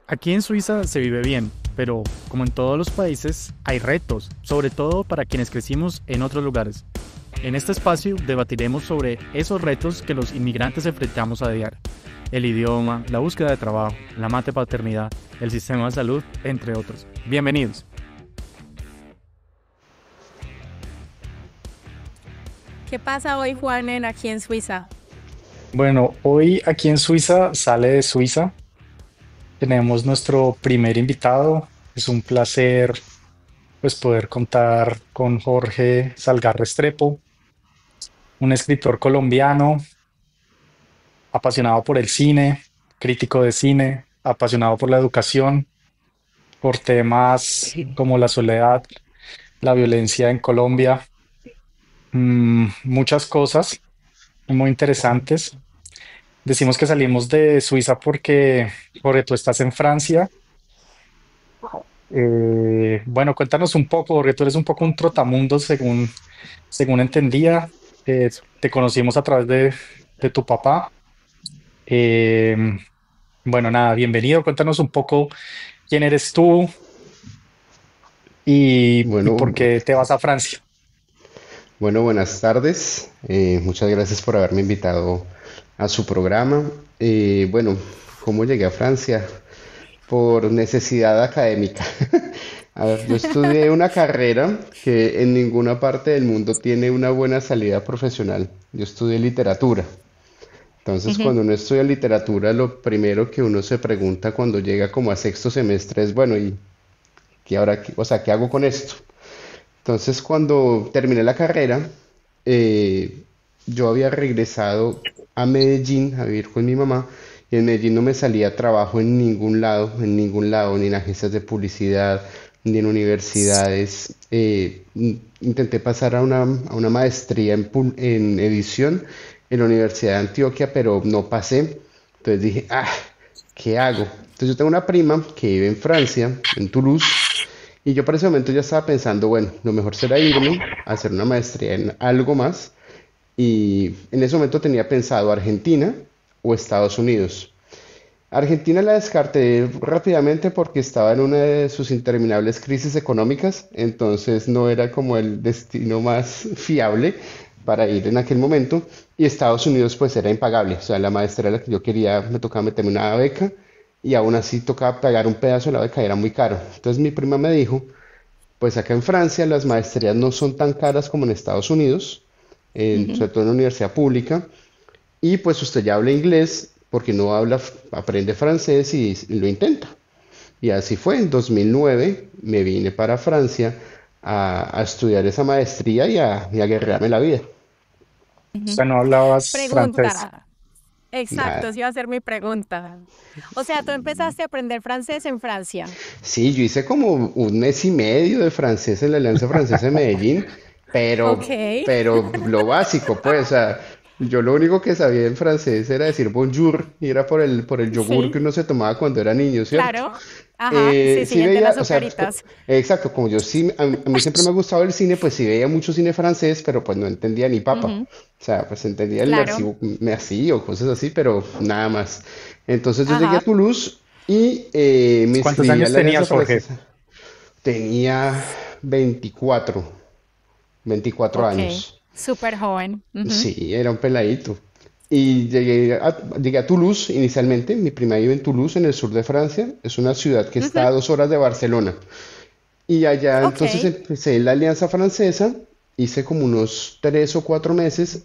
Aquí en Suiza se vive bien, pero como en todos los países, hay retos, sobre todo para quienes crecimos en otros lugares. En este espacio debatiremos sobre esos retos que los inmigrantes enfrentamos a diario. El idioma, la búsqueda de trabajo, la mate paternidad, el sistema de salud, entre otros. Bienvenidos. ¿Qué pasa hoy, Juan, aquí en Suiza? Bueno, hoy aquí en Suiza sale de Suiza. Tenemos nuestro primer invitado. Es un placer pues poder contar con Jorge Salgar Restrepo, un escritor colombiano apasionado por el cine, crítico de cine, apasionado por la educación, por temas como la soledad, la violencia en Colombia, muchas cosas muy interesantes. Decimos que salimos de Suiza porque tú estás en Francia. Bueno, cuéntanos un poco, porque tú eres un poco un trotamundo según entendía. Te conocimos a través de tu papá. Eh, bueno, nada, bienvenido. Cuéntanos un poco quién eres tú y Bueno, por qué te vas a Francia. buenas tardes. Muchas gracias por haberme invitado a su programa. Bueno, ¿cómo llegué a Francia? Por necesidad académica. A ver, yo estudié una carrera que en ninguna parte del mundo tiene una buena salida profesional. Yo estudié literatura. Entonces, Ujú. cuando uno estudia literatura, lo primero que uno se pregunta cuando llega como a sexto semestre es, bueno, ¿y qué ahora, o sea, qué hago con esto? Entonces, cuando terminé la carrera, eh, yo había regresado a Medellín a vivir con mi mamá y en Medellín no me salía trabajo en ningún lado, ni en agencias de publicidad, ni en universidades. Intenté pasar a una maestría en edición en la Universidad de Antioquia, pero no pasé. Entonces dije, ¿qué hago? Entonces yo tengo una prima que vive en Francia, en Toulouse, y yo para ese momento ya estaba pensando, bueno, lo mejor será irme a hacer una maestría en algo más. Y en ese momento tenía pensado Argentina o Estados Unidos. Argentina la descarté rápidamente porque estaba en una de sus interminables crisis económicas, entonces no era como el destino más fiable para ir en aquel momento. Y Estados Unidos pues era impagable, o sea, la maestría a la que yo quería me tocaba meterme una beca y aún así tocaba pagar un pedazo de la beca, era muy caro. Entonces mi prima me dijo, pues acá en Francia las maestrías no son tan caras como en Estados Unidos, Ujú. sobre todo en la universidad pública, y pues usted ya habla inglés porque no habla, aprende francés y lo intenta. Y así fue, en 2009 me vine para Francia a estudiar esa maestría y a guerrearme la vida. O Ujú. sea, no hablabas francés. Pregunta. Exacto, Nada. sí iba a ser mi pregunta. O sea, tú empezaste a aprender francés en Francia. Sí, yo hice como un mes y medio de francés en la Alianza Francesa de Medellín, Ok, pero lo básico, pues, o sea, yo lo único que sabía en francés era decir bonjour, y era por el yogur que sí, uno se tomaba cuando era niño, ¿cierto? claro. Ajá, sí, Sí sí, el de las veía, o sea, azucaritas. exacto, como yo sí, a mí siempre me ha gustado el cine, pues sí veía mucho cine francés, pero pues no entendía ni papa. Ujú. O sea, pues entendía el Claro. merci o cosas así, pero nada más. Entonces yo llegué Ajá. a Toulouse y me ¿Cuántos inscribí a años la Alianza tenías, Jorge? Francesa. Tenía 24, 24 Ok. años. Súper joven. Ujú. Sí, era un peladito. Y llegué a Toulouse inicialmente. Mi prima vive en Toulouse, en el sur de Francia. Es una ciudad que está Ujú. a 2 horas de Barcelona. Y allá Ok. entonces empecé en la Alianza Francesa. Hice como unos 3 o 4 meses.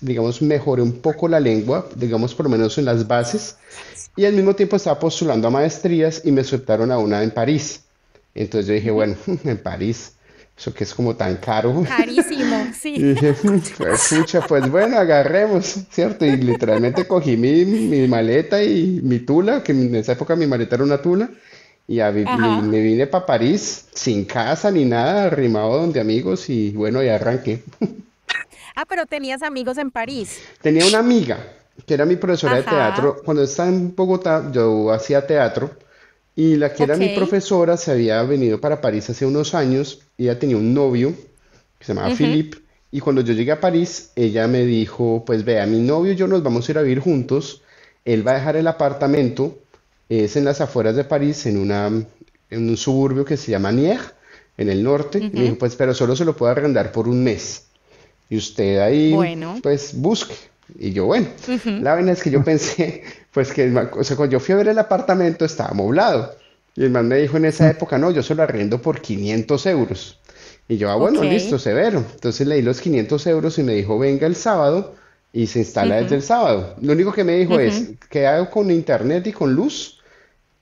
Digamos, mejoré un poco la lengua, digamos, por lo menos en las bases. Y al mismo tiempo estaba postulando a maestrías y me aceptaron a una en París. Entonces yo dije, Ujú. bueno, en París, eso que es como tan caro. Carísimo, sí. Y dije, pues pucha, pues bueno, agarremos, ¿cierto? Y literalmente cogí mi maleta y mi tula, que en esa época mi maleta era una tula, y Ajá. me vine para París sin casa ni nada, arrimado donde amigos, y bueno, ya arranqué. Ah, pero tenías amigos en París. Tenía una amiga que era mi profesora de Ajá. teatro. Cuando estaba en Bogotá, yo hacía teatro y la que era Ok. mi profesora se había venido para París hace unos años. Ella tenía un novio que se llamaba Ujú. Philippe y cuando yo llegué a París, ella me dijo, pues vea, mi novio y yo nos vamos a ir a vivir juntos. Él va a dejar el apartamento Es en las afueras de París, en un suburbio que se llama Nier, en el norte. Y me dijo, Ujú. pues, pero solo se lo puedo arrendar por un mes. Y usted ahí, Bueno. pues, busque. Y yo, bueno, Ujú. la vaina es que yo pensé, pues, o sea, cuando yo fui a ver el apartamento estaba amoblado. Y el man me dijo en esa época, no, yo se lo arrendo por 500 euros. Y yo, Ok. bueno, listo, severo. Entonces le di los 500 euros y me dijo, venga el sábado y se instala desde Ujú. el sábado. Lo único que me dijo es, Ujú. queda con internet y con luz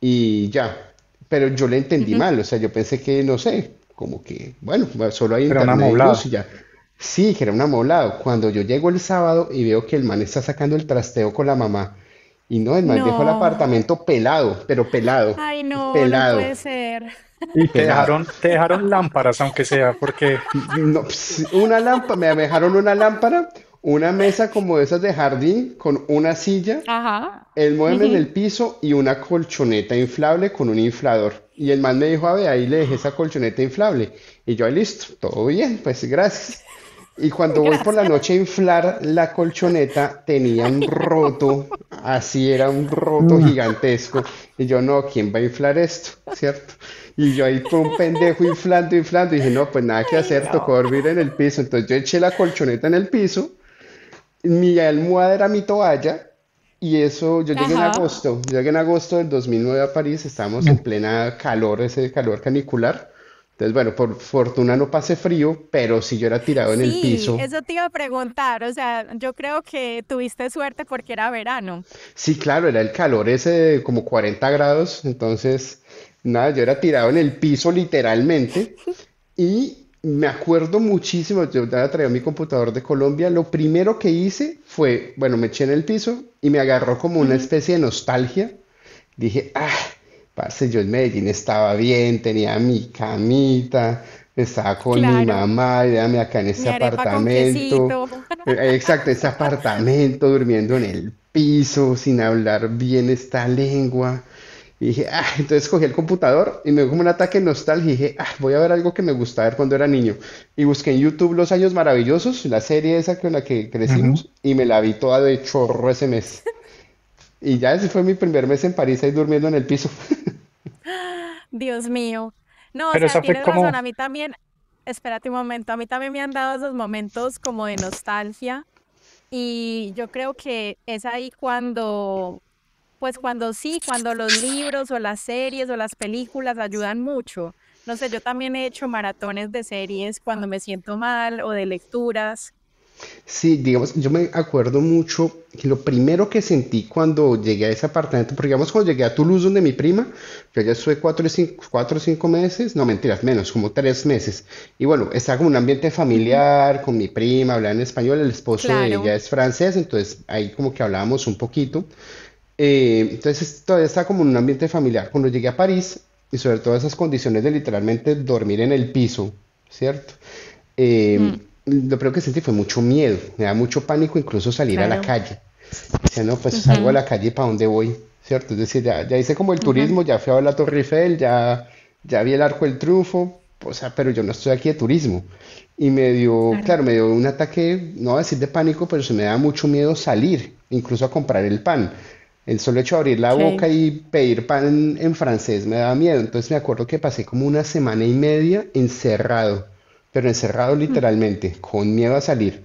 y ya. Pero yo le entendí Ujú. mal, o sea, yo pensé que, no sé, como que, bueno, solo hay Era un internet y luz amoblado. y ya. Sí, que era un amoblado. Cuando yo llego el sábado y veo que el man está sacando el trasteo con la mamá, y no, el man dejó el No. apartamento pelado, pero pelado, Ay, no, no pelado, puede ser. Y pelado. te dejaron lámparas, aunque sea, porque No, una lámpara, me dejaron una lámpara, una mesa como de esas de jardín con una silla, Ajá. el mueble en el Ujú. piso y una colchoneta inflable con un inflador. Y el man me dijo, a ver, ahí le dejé esa colchoneta inflable. Y yo, ahí listo, todo bien, pues gracias. Y cuando voy por la Gracias. noche a inflar la colchoneta, tenía un Ay, no. roto, así era un roto mm, gigantesco. Y yo, no, ¿quién va a inflar esto? ¿Cierto? Y yo ahí fue un pendejo inflando, inflando. Y dije, no, pues nada que Ay, hacer, tocó no. dormir en el piso. Entonces yo eché la colchoneta en el piso, mi almohada era mi toalla. Y eso, Ajá. yo llegué en agosto del 2009 a París, estábamos en mm. plena calor, ese calor canicular. Entonces, bueno, por fortuna no pasé frío, pero si yo era tirado en el Sí, piso. eso te iba a preguntar. O sea, yo creo que tuviste suerte porque era verano. Sí, claro, era el calor ese de como 40 grados, entonces, nada, yo era tirado en el piso literalmente y me acuerdo muchísimo, yo ya traía mi computador de Colombia, lo primero que hice fue, bueno, me eché en el piso y me agarró como una Ujú. especie de nostalgia. Dije, parce, yo en Medellín estaba bien, tenía mi camita, estaba con mi Claro, mamá, y déjame acá en mi este arepa con apartamento, quesito. exacto, este apartamento, durmiendo en el piso, sin hablar bien esta lengua. Y dije, entonces cogí el computador y me dio como un ataque de nostalgia y dije, voy a ver algo que me gustaba ver cuando era niño. Y busqué en YouTube Los Años Maravillosos, la serie esa con la que Ujú. crecimos, y me la vi toda de chorro ese mes. Y ya ese fue mi primer mes en París ahí durmiendo en el piso. Dios mío. No, o Pero sea, esa fue tienes razón. como, A mí también, espérate un momento, a mí también me han dado esos momentos como de nostalgia y yo creo que es ahí cuando, pues cuando sí, cuando los libros o las series o las películas ayudan mucho. No sé, yo también he hecho maratones de series cuando me siento mal o de lecturas. Sí, digamos, yo me acuerdo mucho que lo primero que sentí cuando llegué a ese apartamento, porque digamos cuando llegué a Toulouse donde mi prima, yo ya estuve 4 o 5 meses, no mentiras, menos, como 3 meses. Y bueno, estaba como un ambiente Ujú. familiar, con mi prima, hablaba en español, el esposo de ella Claro. es francés, entonces ahí como que hablábamos un poquito. Entonces todavía estaba como en un ambiente familiar. Cuando llegué a París, y sobre todo esas condiciones de literalmente dormir en el piso, ¿cierto? Mm, Lo primero que sentí fue mucho miedo, me da mucho pánico incluso salir a la claro. calle. Decía, no, pues salgo a Ujú. la calle, ¿para dónde voy? ¿Cierto? Es decir, ya hice como el Ujú. turismo, ya fui a ver la Torre Eiffel, ya vi el Arco del Triunfo, o sea, pero yo no estoy aquí de turismo. Y me dio, Claro. claro, me dio un ataque, no voy a decir de pánico, pero se me da mucho miedo salir, incluso a comprar el pan. El solo hecho de abrir la boca Ok. y pedir pan en francés me daba miedo. Entonces me acuerdo que pasé como una semana y media encerrado, pero encerrado Mm. literalmente, con miedo a salir.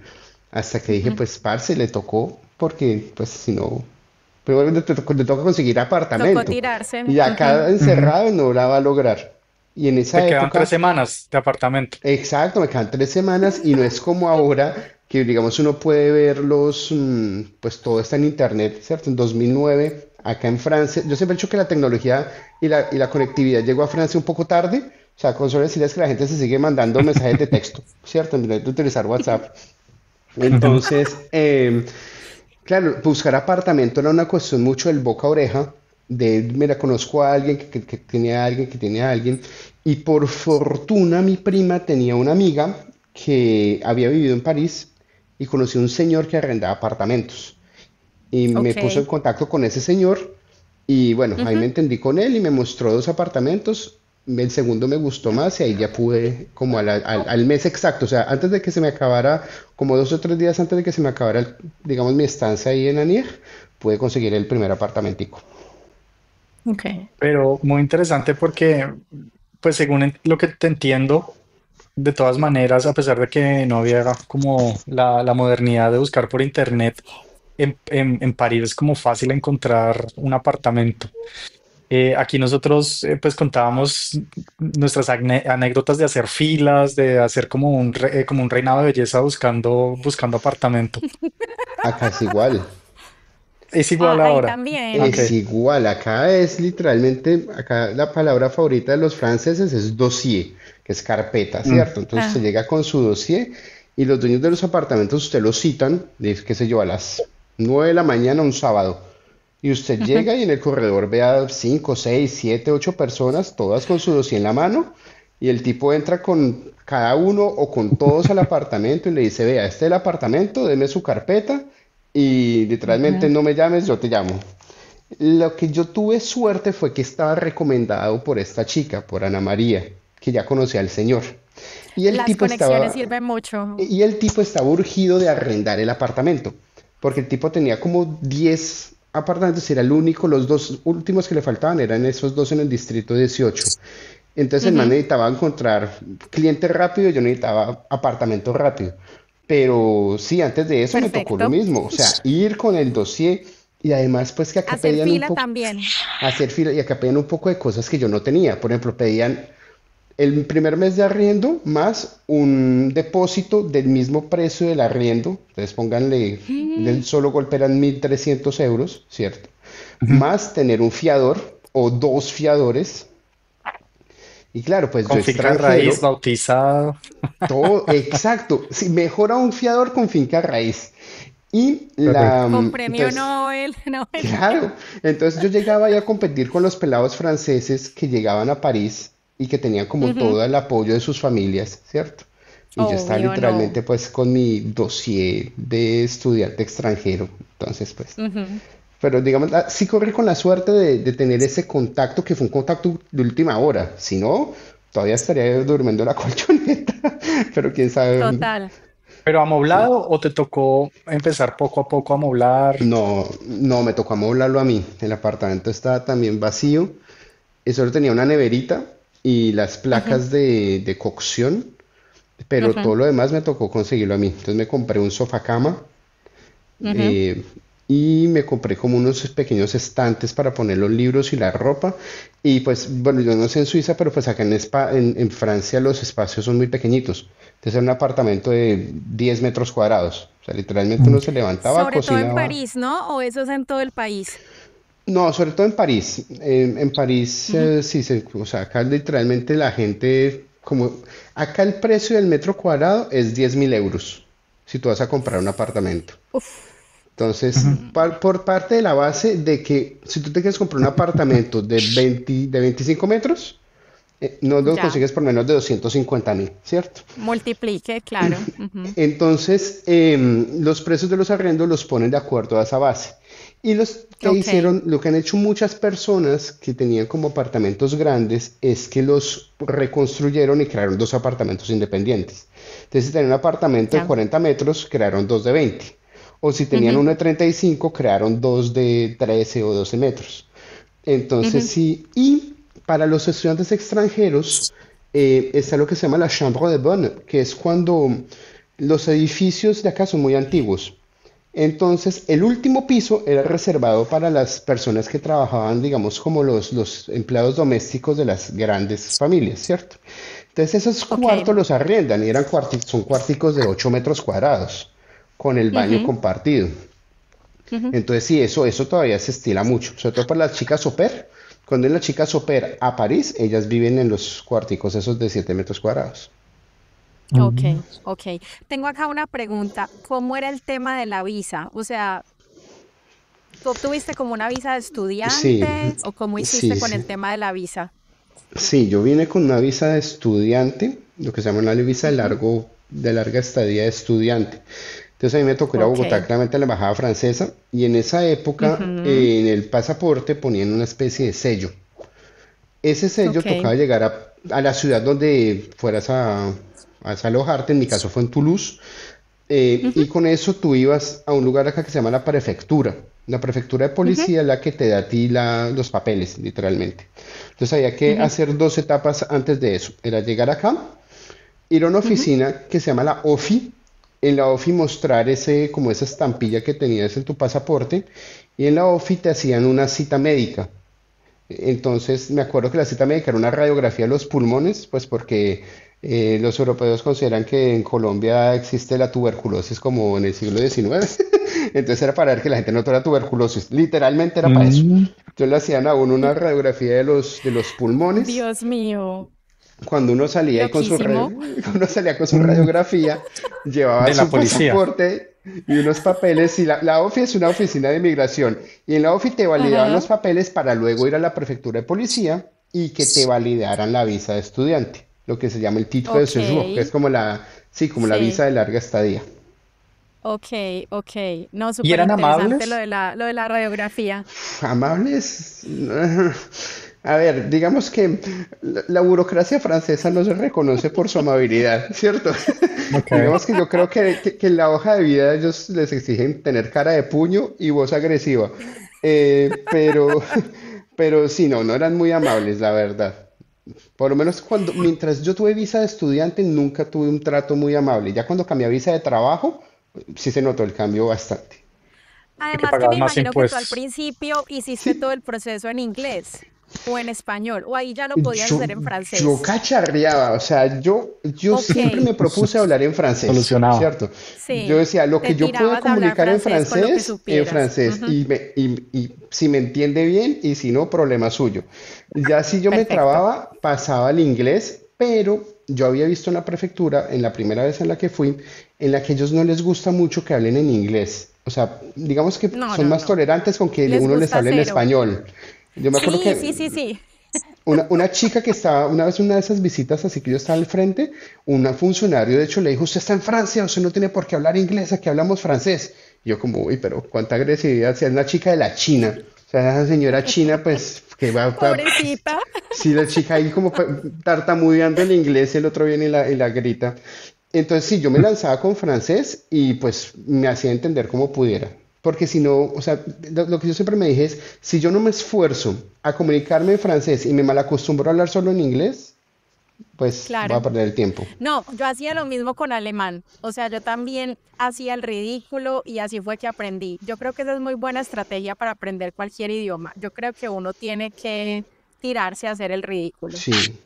Hasta que dije, Ujú. pues, parce, le tocó, porque, pues, si no, pero le toca conseguir Tocó apartamento. tirarse. Y acá Ujú. ujú, encerrado no la va a lograr. Y en te esa quedan tres época, semanas de apartamento. exacto, me quedan 3 semanas y no es como ahora que, digamos, uno puede ver pues todo está en internet, ¿cierto? En 2009, acá en Francia, yo siempre he dicho que la tecnología y la conectividad llegó a Francia un poco tarde, o sea, con solo decirles que la gente se sigue mandando mensajes de texto, ¿cierto? En vez de utilizar WhatsApp. Ujú. Entonces, claro, buscar apartamento era una cuestión mucho del boca a oreja, de, mira, conozco a alguien que tiene a alguien que tiene a alguien, y por fortuna mi prima tenía una amiga que había vivido en París y conoció un señor que arrendaba apartamentos. Y me puso en Ok. contacto con ese señor y bueno, ahí me Ujú. entendí con él y me mostró 2 apartamentos. El segundo me gustó más y ahí ya pude, como al mes exacto, o sea, antes de que se me acabara, como 2 o 3 días antes de que se me acabara, digamos, mi estancia ahí en Anier, pude conseguir el primer apartamentico. Ok. Pero muy interesante porque, pues según lo que te entiendo, de todas maneras, a pesar de que no había como la modernidad de buscar por internet, en París es como fácil encontrar un apartamento. Aquí nosotros pues contábamos nuestras anécdotas de hacer filas, de hacer como como un reinado de belleza buscando apartamento. Acá es igual. Es igual Ah, ahí ahora. Ok. también. Es igual, acá es literalmente, acá la palabra favorita de los franceses es dossier, que es carpeta, Mm. ¿cierto? Entonces usted Ah, llega con su dossier y los dueños de los apartamentos usted los citan, qué sé yo, a las 9 de la mañana un sábado. Y usted ujú. llega y en el corredor ve a 5, 6, 7, 8 personas, todas con su dossier en la mano, y el tipo entra con cada uno o con todos al apartamento y le dice, vea, este es el apartamento, deme su carpeta y literalmente Ujú. no me llames, yo te llamo. Lo que yo tuve suerte fue que estaba recomendado por esta chica, por Ana María, que ya conocía al señor. Y el Las tipo conexiones estaba, sirven mucho. y el tipo estaba urgido de arrendar el apartamento, porque el tipo tenía como 10 apartamentos, era el único, los dos últimos que le faltaban eran esos dos en el distrito 18. Entonces el man Ujú. necesitaba encontrar cliente rápido, yo necesitaba apartamento rápido. Pero sí, antes de eso me tocó lo Perfecto. mismo, o sea, ir con el dossier y además pues que acá Hacer pedían un fila poco, también. hacer fila y acá pedían un poco de cosas que yo no tenía. Por ejemplo, pedían el primer mes de arriendo más un depósito del mismo precio del arriendo. Entonces pónganle, del Mm. solo golpe eran 1.300 euros, ¿cierto? Ujú. Más tener un fiador o dos fiadores. Y claro, pues yo Con finca raíz, extranjero, bautizado. todo, exacto, sí, mejora un fiador con finca raíz. Y Correcto. Con premio entonces, Nobel. No, mentira. claro, entonces yo llegaba ahí a competir con los pelados franceses que llegaban a París y que tenían como Ujú. todo el apoyo de sus familias, ¿cierto? Y yo estaba Obvio, no. literalmente pues con mi dossier de estudiante extranjero. Entonces pues, Ujú. pero digamos, sí corrí con la suerte de tener ese contacto que fue un contacto de última hora. Si no, todavía estaría durmiendo en la colchoneta. Pero quién sabe. Total. ¿Pero Sí. amoblado o te tocó empezar poco a poco a amoblar? No, no, me tocó amoblarlo a mí. El apartamento estaba también vacío y solo tenía una neverita y las Ujú, placas de cocción, pero ujú, todo lo demás me tocó conseguirlo a mí. Entonces me compré un sofá cama ujú. eh, y me compré como unos pequeños estantes para poner los libros y la ropa. Y pues, bueno, yo no sé en Suiza, pero pues acá en Francia los espacios son muy pequeñitos. Entonces era un apartamento de 10 metros cuadrados. O sea, literalmente Mm. uno se levantaba, Sobre todo en cocinaba. París, ¿no? ¿O eso es en todo el país? No, sobre todo en París. En París, Ujú. sí, o sea, acá literalmente la gente, como, acá el precio del metro cuadrado es 10.000 euros si tú vas a comprar un apartamento. Uf. Entonces, Ujú. Mm. por parte de la base de que si tú te quieres comprar un apartamento de 25 metros, no lo Ya. consigues por menos de 250.000, ¿cierto? Multiplique, claro. Ujú. Entonces, los precios de los arriendos los ponen de acuerdo a esa base. Y los que Ok. hicieron, lo que han hecho muchas personas que tenían como apartamentos grandes es que los reconstruyeron y crearon dos apartamentos independientes. Entonces, si tenían un apartamento de Ya. 40 metros, crearon dos de 20. O si tenían Ujú, uno de 35, crearon dos de 13 o 12 metros. Entonces, ujú. sí, y para los estudiantes extranjeros está lo que se llama la chambre de bonne, que es cuando los edificios de acá son muy antiguos. Entonces, el último piso era reservado para las personas que trabajaban, digamos, como los empleados domésticos de las grandes familias, ¿cierto? Entonces, esos Ok. cuartos los arriendan y son cuarticos de 8 metros cuadrados, con el baño Ujú, compartido. ujú. Entonces sí, eso todavía se estila mucho, sobre todo para las chicas au pair. Cuando es la chica au pair a París, ellas viven en los cuarticos esos de 7 metros cuadrados. Ok, Mm. ok. Tengo acá una pregunta. ¿Cómo era el tema de la visa? O sea, ¿tú obtuviste como una visa de Sí, estudiante o cómo hiciste sí, con sí. el tema de la visa? Sí, yo vine con una visa de estudiante, lo que se llama una visa Ujú. de larga estadía de estudiante. Entonces a mí me tocó ir a Bogotá, Ok. claramente a la embajada francesa, y en esa época Ujú. en el pasaporte ponían una especie de sello. Ese sello Ok. tocaba llegar a la ciudad donde fueras a alojarte, en mi caso fue en Toulouse, y Ujú. con eso tú ibas a un lugar acá que se llama la prefectura. La prefectura de Ujú, policía es la que te da a ti los papeles, literalmente. Entonces había que ujú, hacer dos etapas antes de eso. Era llegar acá, ir a una ujú. oficina que se llama la OFI, en la OFI mostrar ese, como esa estampilla que tenías en tu pasaporte, y en la OFI te hacían una cita médica. Entonces me acuerdo que la cita médica era una radiografía de los pulmones, pues porque los europeos consideran que en Colombia existe la tuberculosis como en el siglo XIX. Entonces era para ver que la gente no tuviera tuberculosis. Literalmente era para eso. Mm, Entonces le hacían a uno una radiografía de los pulmones. Dios mío, Cuando uno salía ahí con loquísimo. uno salía con su mm, radiografía, llevaba de la su policía. pasaporte y unos papeles. Y la OFI es una oficina de inmigración. Y en la OFI te validaban Ajá. los papeles para luego ir a la prefectura de policía y que te validaran la visa de estudiante, lo que se llama el titre de Ok, séjour, que es como sí, como la visa sí, de larga estadía. ok, ok. No, ¿Y súper eran interesante amables? lo de la radiografía. Amables. A ver, digamos que la burocracia francesa no se reconoce por su amabilidad, ¿cierto? Ok. Digamos que yo creo que en la hoja de vida ellos les exigen tener cara de puño y voz agresiva. Pero, pero sí, no, no eran muy amables, la verdad. Por lo menos mientras yo tuve visa de estudiante, nunca tuve un trato muy amable. Ya cuando cambié a visa de trabajo, sí se notó el cambio bastante. Porque Además que me pagabas más imagino que tú al impuestos. principio hiciste todo el proceso en inglés o en español, o ahí ya lo podías Yo, hacer en yo francés. cacharreaba, o sea, yo Ok, siempre me propuse hablar en francés, Solucionado. ¿cierto? Yo sí, decía, lo te que yo pueda tirabas a hablar comunicar francés con lo que en supieras. francés, Ujú, y si me entiende bien, y si no, problema suyo. Ya si yo me perfecto. trababa, pasaba al inglés, pero yo había visto en la prefectura, en la primera vez en la que fui, en la que a ellos no les gusta mucho que hablen en inglés. O sea, digamos que No, son no, más no. tolerantes con que Les uno les gusta hable en cero. español. Yo me acuerdo Sí, que sí, sí, sí. una chica que estaba, una vez en una de esas visitas, así que yo estaba al frente, un funcionario de hecho le dijo, usted está en Francia, usted no tiene por qué hablar inglés, aquí hablamos francés. Y yo como, uy, pero cuánta agresividad, si es una chica de la China, o sea, esa señora china, pues, que Pobrecita. si la chica ahí como tartamudeando el inglés y el otro viene y la grita. Entonces, sí, yo me lanzaba con francés y pues me hacía entender como pudiera. Porque si no, o sea, lo que yo siempre me dije es, si yo no me esfuerzo a comunicarme en francés y me malacostumbro a hablar solo en inglés, pues voy a Claro. perder el tiempo. No, yo hacía lo mismo con alemán. O sea, yo también hacía el ridículo y así fue que aprendí. Yo creo que esa es muy buena estrategia para aprender cualquier idioma. Yo creo que uno tiene que tirarse a hacer el ridículo. Sí.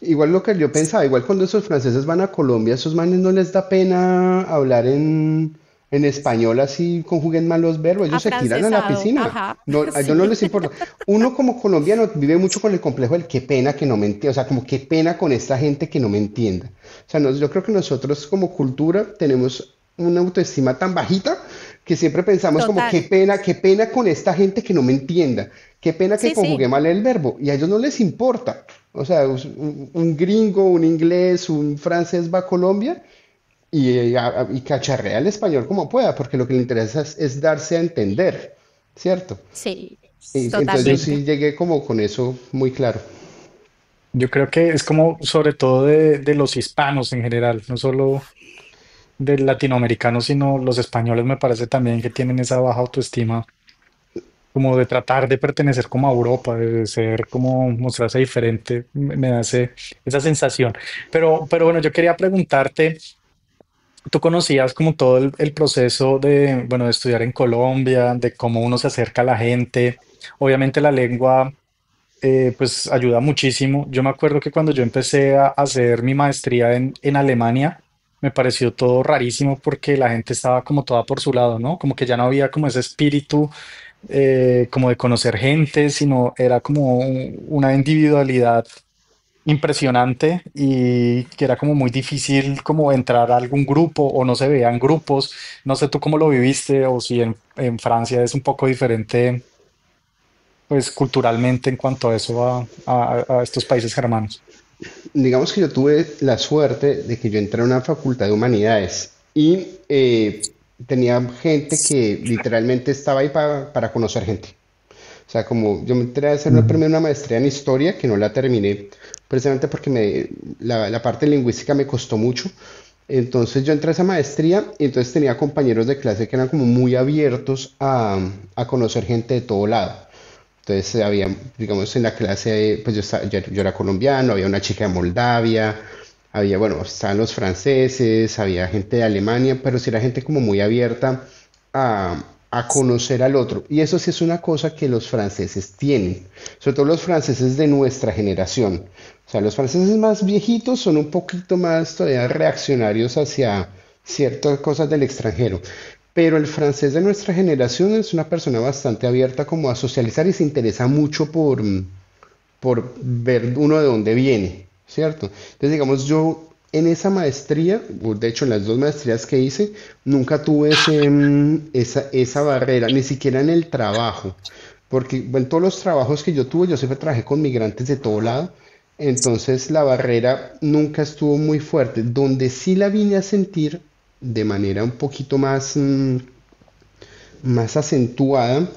Igual lo que yo pensaba, igual cuando esos franceses van a Colombia, esos manes no les da pena hablar en español así conjuguen mal los verbos, ellos se tiran a la Afrancesado. piscina. Ajá. No, a ellos Sí. no les importa. Uno como colombiano vive mucho con el complejo del qué pena que no me entienda, o sea, como qué pena con esta gente que no me entienda. O sea, yo creo que nosotros como cultura tenemos una autoestima tan bajita que siempre pensamos como Total. qué pena con esta gente que no me entienda, qué pena que Sí, conjugué sí. mal el verbo, y a ellos no les importa. O sea, un gringo, un inglés, un francés va a Colombia y cacharrea el español como pueda, porque lo que le interesa es darse a entender, ¿cierto? Sí. Entonces yo Totalmente. sí llegué como con eso muy claro. Yo creo que es como sobre todo de los hispanos en general, no solo del latinoamericano, sino los españoles me parece también que tienen esa baja autoestima, como de tratar de pertenecer como a Europa, de ser como mostrarse diferente, me da esa sensación. Pero bueno, yo quería preguntarte, ¿tú conocías como todo el proceso de, bueno, de estudiar en Colombia, de cómo uno se acerca a la gente? Obviamente la lengua pues ayuda muchísimo. Yo me acuerdo que cuando yo empecé a hacer mi maestría en Alemania, me pareció todo rarísimo porque la gente estaba como toda por su lado, ¿no? Como que ya no había como ese espíritu como de conocer gente, sino era como una individualidad impresionante y que era como muy difícil como entrar a algún grupo o no se veían grupos. No sé tú cómo lo viviste o si en Francia es un poco diferente pues culturalmente en cuanto a eso a estos países germanos. Digamos que yo tuve la suerte de que yo entré a una facultad de humanidades y tenía gente que literalmente estaba ahí para conocer gente. O sea, como yo me entré a hacer Mm. primero una maestría en historia, que no la terminé, precisamente porque la parte lingüística me costó mucho, Entonces yo entré a esa maestría y entonces tenía compañeros de clase que eran como muy abiertos a conocer gente de todo lado. Entonces había, digamos, en la clase, pues yo era colombiano, había una chica de Moldavia, había, bueno, estaban los franceses, había gente de Alemania, pero sí era gente como muy abierta a conocer al otro. Y eso sí es una cosa que los franceses tienen, sobre todo los franceses de nuestra generación. O sea, los franceses más viejitos son un poquito más todavía reaccionarios hacia ciertas cosas del extranjero. Pero el francés de nuestra generación es una persona bastante abierta como a socializar y se interesa mucho por ver uno de dónde viene, ¿cierto? Entonces, digamos, yo en esa maestría, o de hecho en las dos maestrías que hice, nunca tuve esa barrera, ni siquiera en el trabajo, porque en todos los trabajos que yo tuve, yo siempre trabajé con migrantes de todo lado, entonces la barrera nunca estuvo muy fuerte. Donde sí la vine a sentir de manera un poquito más acentuada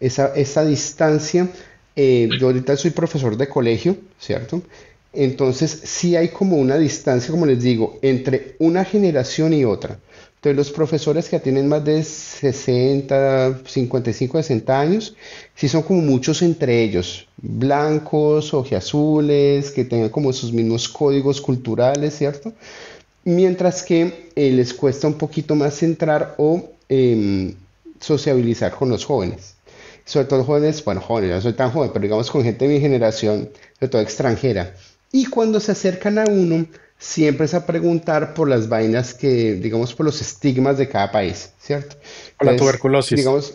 esa distancia. Yo ahorita soy profesor de colegio, ¿cierto? Entonces sí hay como una distancia, como les digo, entre una generación y otra. Entonces los profesores que tienen más de 60, 55, 60 años, sí son como muchos entre ellos, blancos, ojiazules, que tengan como sus mismos códigos culturales, ¿cierto? Mientras que les cuesta un poquito más entrar o sociabilizar con los jóvenes. Sobre todo jóvenes, bueno, jóvenes, yo no soy tan joven, pero digamos con gente de mi generación, sobre todo extranjera. Y cuando se acercan a uno, siempre es a preguntar por las vainas que, digamos, por los estigmas de cada país, ¿cierto? O la Entonces, tuberculosis. digamos,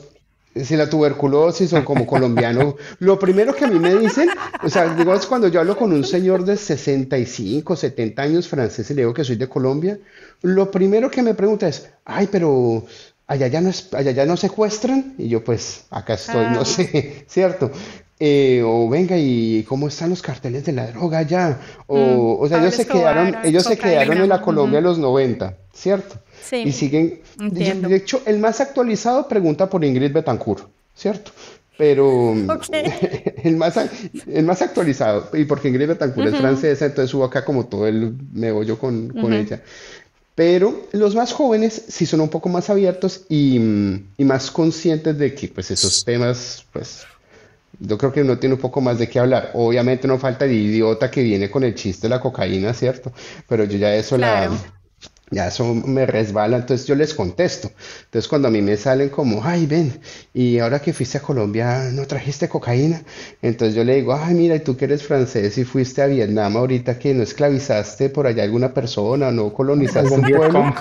si la tuberculosis o como colombiano, lo primero que a mí me dicen, o sea, digamos, cuando yo hablo con un señor de 65, 70 años francés y le digo que soy de Colombia, lo primero que me pregunta es, ay, pero allá ya no secuestran, y yo pues acá estoy, no Ah, sé, ¿cierto? O venga, ¿y cómo están los carteles de la droga allá? O sea, Pablo Escobar, ellos se quedaron en cocaína. la Colombia Ujú. de los 90, ¿cierto? Y Sí, siguen, entiendo. de hecho, el más actualizado pregunta por Ingrid Betancourt, ¿cierto? Pero Ok. el más, el más actualizado, y porque Ingrid Betancourt es Ujú, francesa, entonces hubo acá como todo el meollo con ujú. ella. Pero los más jóvenes sí son un poco más abiertos y más conscientes de que pues esos temas, pues yo creo que uno tiene un poco más de qué hablar. Obviamente no falta el idiota que viene con el chiste de la cocaína, ¿cierto? Pero yo Claro. ya eso me resbala, entonces yo les contesto. Entonces cuando a mí me salen como, ay, ven, y ahora que fuiste a Colombia, ¿no trajiste cocaína? Entonces yo le digo, ay, mira, y tú que eres francés y fuiste a Vietnam ahorita que no esclavizaste por allá alguna persona, no colonizaste Algún un pueblo, Vietcong.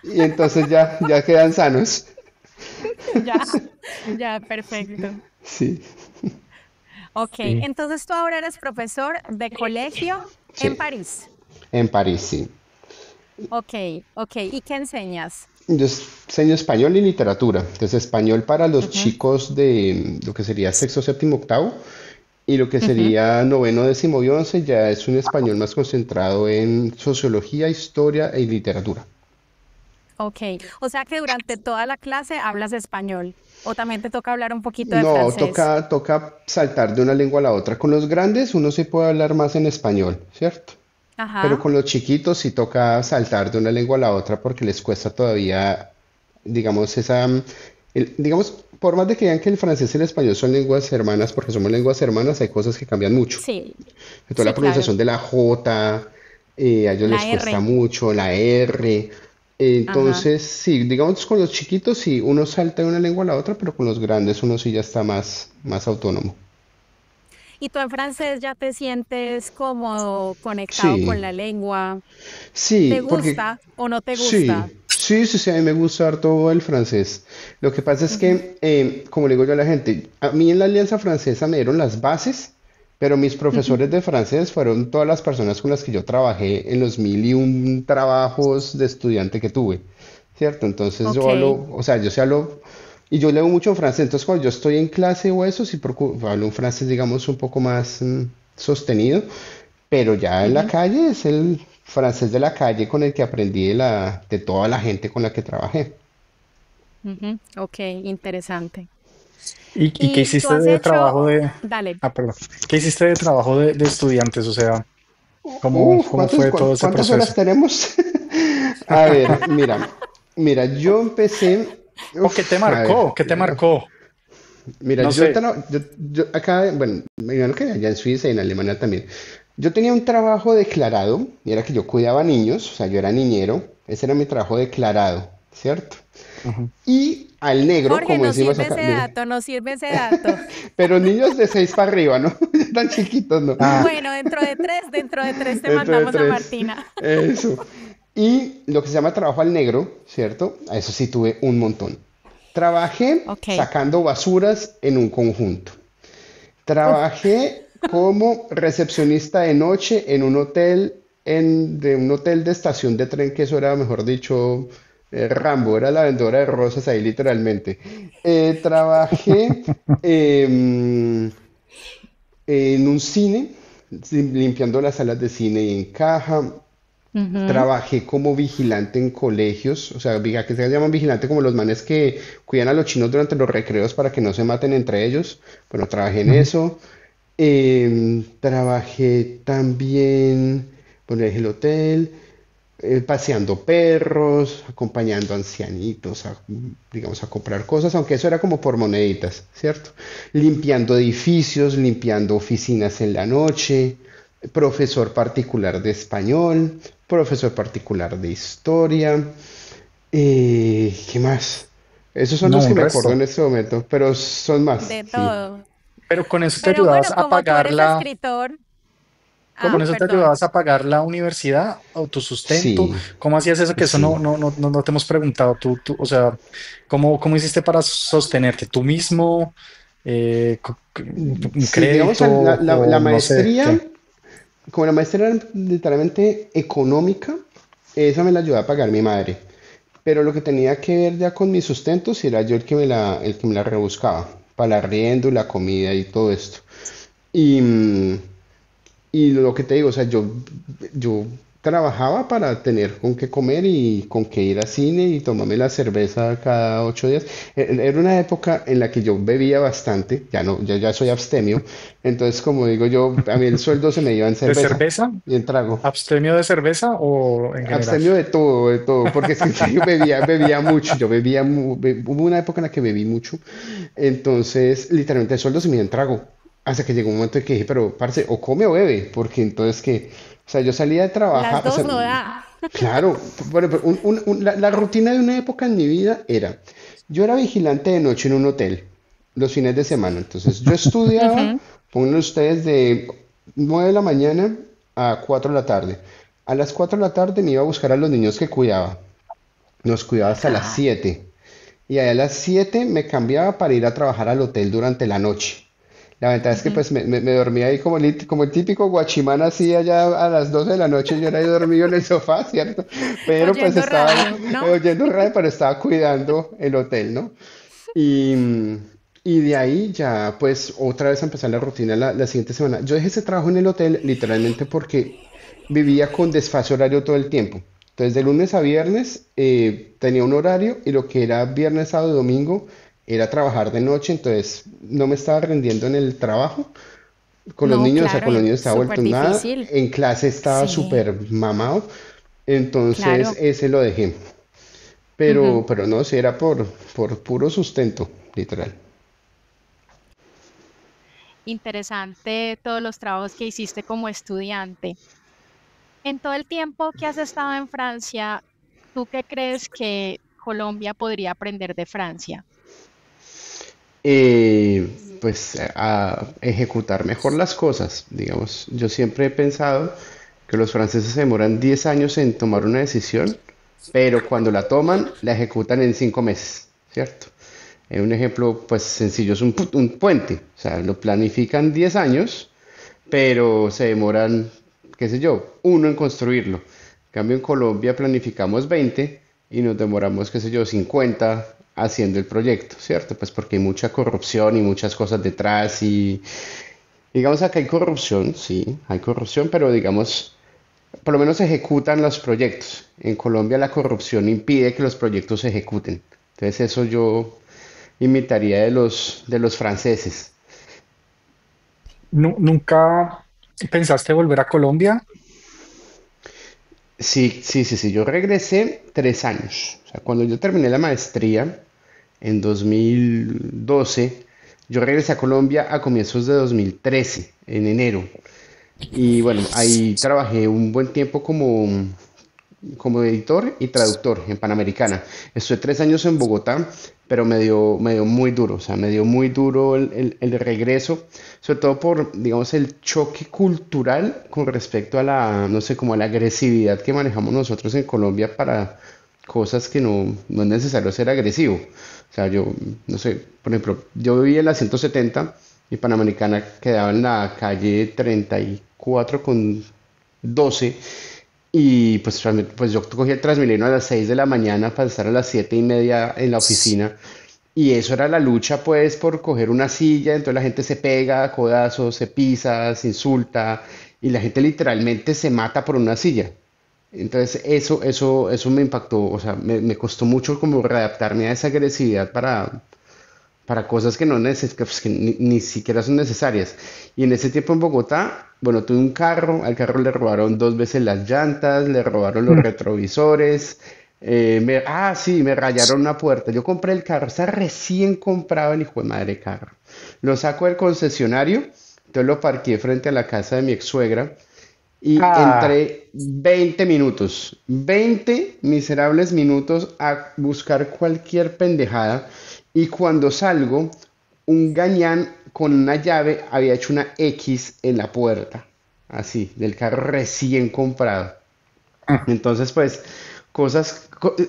y entonces ya quedan sanos. Ya, ya, perfecto. Sí, Ok, Sí. entonces tú ahora eres profesor de colegio en sí, París. en París, sí. Ok, ok. ¿Y qué enseñas? Yo enseño español y literatura. Entonces, español para los Ujú, chicos de lo que sería sexto, séptimo, octavo. Y lo que ujú. sería noveno, décimo y once ya es un español más concentrado en sociología, historia y literatura. Ok, o sea que durante toda la clase hablas español o también te toca hablar un poquito de No, francés. toca saltar de una lengua a la otra. Con los grandes uno sí puede hablar más en español, ¿cierto? Pero Ajá. con los chiquitos sí toca saltar de una lengua a la otra porque les cuesta todavía, digamos, digamos, por más de que digan que el francés y el español son lenguas hermanas, porque somos lenguas hermanas, hay cosas que cambian mucho. Sí, Toda la sí, claro. pronunciación de la J, a ellos les La cuesta R. mucho, la R. Ajá. Entonces, sí, digamos con los chiquitos sí, uno salta de una lengua a la otra, pero con los grandes uno sí ya está más autónomo. ¿Y tú en francés ya te sientes como conectado Sí, con la lengua? ¿Te sí, porque gusta o no te gusta? sí, a mí me gusta harto el francés. Lo que pasa es Ujú, que, como le digo yo a la gente, a mí en la Alianza Francesa me dieron las bases, pero mis ujú. profesores de francés fueron todas las personas con las que yo trabajé en los mil y un trabajos de estudiante que tuve, ¿cierto? Entonces Ok. yo hablo, o sea, yo sí hablo, y yo leo mucho en francés, entonces cuando yo estoy en clase o eso, sí hablo un francés, digamos, un poco más sostenido, pero ya en la Ujú, calle es el francés de la calle con el que aprendí de toda la gente con la que trabajé. ujú. Ok, interesante. Y qué ¿Y tú hiciste has de hecho, trabajo de... dale, Ah, perdón. ¿Qué hiciste de trabajo de estudiantes? O sea, ¿cómo fue todo ese ¿Cuántas horas proceso? tenemos? A ver, mira, yo empecé, ¿O qué te a ver, marcó? ¿Qué te marcó? mira, No sé. yo acá, bueno, me imagino que allá en Suiza y en Alemania también. Yo tenía un trabajo declarado, y era que yo cuidaba niños, o sea, yo era niñero, ese era mi trabajo declarado, ¿cierto? Ujú. Y al negro, Jorge, como nos decimos sirve acá, ese dato, nos sirve ese dato. pero niños de 6 para arriba, ¿no? Tan chiquitos, ¿no? Ah, Bueno, dentro de tres te Dentro de mandamos a tres. Martina. Eso. Y lo que se llama trabajo al negro, ¿cierto? A eso sí tuve un montón. Trabajé Ok. sacando basuras en un conjunto. Uf, Trabajé como recepcionista de noche en un hotel, de un hotel de estación de tren, que eso era, mejor dicho, Rambo, era la vendedora de rosas ahí literalmente. Trabajé em, en un cine, sí, limpiando las salas de cine y en caja. ujú. Trabajé como vigilante en colegios, o sea, que se llaman vigilante como los manes que cuidan a los chinos durante los recreos para que no se maten entre ellos. Bueno, trabajé en ujú. eso. Trabajé también, bueno, en el hotel, paseando perros, acompañando ancianitos a, digamos, a comprar cosas, aunque eso era como por moneditas, ¿cierto? Limpiando edificios, limpiando oficinas en la noche, profesor particular de español, profesor particular de historia, ¿qué más? Esos son No, los que un me acuerdo resto. en este momento, pero son más, De sí. todo. Pero con eso te Pero ayudabas bueno, a como tú pagar eres la, escritor, con ah, ¿Cómo? eso te perdón. ayudabas a pagar la universidad, autosustento. Sí, ¿Cómo hacías eso? Que eso sí. no te hemos preguntado. O sea, ¿cómo hiciste para sostenerte tú mismo? Un Sí, digamos, crédito la o no sé maestría, qué. como la maestría era literalmente económica, esa me la ayudaba a pagar mi madre. Pero lo que tenía que ver ya con mi sustento, sí era yo el que me la rebuscaba, para el arriendo, la comida y todo esto. Y, y lo que te digo, o sea, yo trabajaba para tener con qué comer y con qué ir al cine y tomarme la cerveza cada 8 días. Era una época en la que yo bebía bastante, ya no, ya soy abstemio, entonces como digo yo, a mí el sueldo se me iba en ¿De cerveza cerveza? y en trago. ¿Abstemio de cerveza o en general? Abstemio de todo, porque es que en serio bebía mucho, hubo una época en la que bebí mucho, entonces literalmente el sueldo se me iba en trago, hasta que llegó un momento en que dije, pero parce, o come o bebe, porque entonces que, o sea, yo salía de Las trabajar, o dos sea, no da. claro, bueno, pero la rutina de una época en mi vida era, yo era vigilante de noche en un hotel, los fines de semana, entonces yo estudiaba, Ujú. pónganlo ustedes, de 9 de la mañana a 4 de la tarde. A las 4 de la tarde me iba a buscar a los niños que cuidaba. Nos cuidaba hasta las Ah, 7. Y a las 7 me cambiaba para ir a trabajar al hotel durante la noche. La ventaja es que ujú. pues me dormía ahí como el típico guachimán así allá a las 12 de la noche yo era ahí dormido en el sofá, ¿cierto? Pero pues Oyendo estaba radio, ¿no? oyendo radio, pero estaba cuidando el hotel, ¿no? Y, y de ahí ya pues otra vez empezar la rutina la siguiente semana. Yo dejé ese trabajo en el hotel literalmente porque vivía con desfase horario todo el tiempo. Entonces de lunes a viernes tenía un horario y lo que era viernes, sábado y domingo era trabajar de noche, entonces no me estaba rindiendo en el trabajo con los No, niños, o sea, claro, con los y niños estaba súper vuelto nada, difícil. en clase estaba Sí, súper mamado, entonces claro. ese lo dejé. Ujú. Pero no, si era por puro sustento, literal. Interesante todos los trabajos que hiciste como estudiante. En todo el tiempo que has estado en Francia, ¿tú qué crees que Colombia podría aprender de Francia? Pues a ejecutar mejor las cosas. Digamos, yo siempre he pensado que los franceses se demoran 10 años en tomar una decisión, pero cuando la toman, la ejecutan en 5 meses, ¿cierto? Un ejemplo, pues sencillo, es un puente. O sea, lo planifican 10 años, pero se demoran, qué sé yo, uno en construirlo. En cambio, en Colombia planificamos 20 y nos demoramos, qué sé yo, 50 haciendo el proyecto, ¿cierto? Pues porque hay mucha corrupción y muchas cosas detrás y digamos acá hay corrupción, sí, hay corrupción, pero digamos, por lo menos se ejecutan los proyectos. En Colombia la corrupción impide que los proyectos se ejecuten. Entonces eso yo imitaría de los franceses. ¿Nunca pensaste volver a Colombia? Sí, sí, sí, sí, yo regresé 3 años. O sea, cuando yo terminé la maestría en 2012, yo regresé a Colombia a comienzos de 2013, en enero. Y bueno, ahí trabajé un buen tiempo como editor y traductor en Panamericana. Estuve 3 años en Bogotá, pero me dio muy duro, o sea, me dio muy duro el regreso, sobre todo por, digamos, el choque cultural con respecto a la, no sé, como a la agresividad que manejamos nosotros en Colombia para cosas que no es necesario ser agresivo. O sea, yo, no sé, por ejemplo, yo vivía en la 170 y Panamericana quedaba en la calle 34 con 12 y pues, pues yo cogí el Transmilenio a las 6 de la mañana para estar a las 7:30 en la oficina. Y eso era la lucha, pues, por coger una silla. Entonces la gente se pega a codazos, se pisa, se insulta. Y la gente literalmente se mata por una silla. Entonces eso me impactó. O sea, me costó mucho como readaptarme a esa agresividad para cosas que pues, que ni siquiera son necesarias. Y en ese tiempo en Bogotá, bueno, tuve un carro, al carro le robaron 2 veces las llantas, le robaron los Mm. retrovisores, sí, me rayaron una puerta. Yo compré el carro, está recién comprado el hijo de madre carro. Lo saco del concesionario, entonces lo parqué frente a la casa de mi ex suegra y Ah, entré 20 minutos, 20 miserables minutos a buscar cualquier pendejada. Y cuando salgo, un gañán con una llave había hecho una X en la puerta, así, del carro recién comprado. mm. Entonces, pues,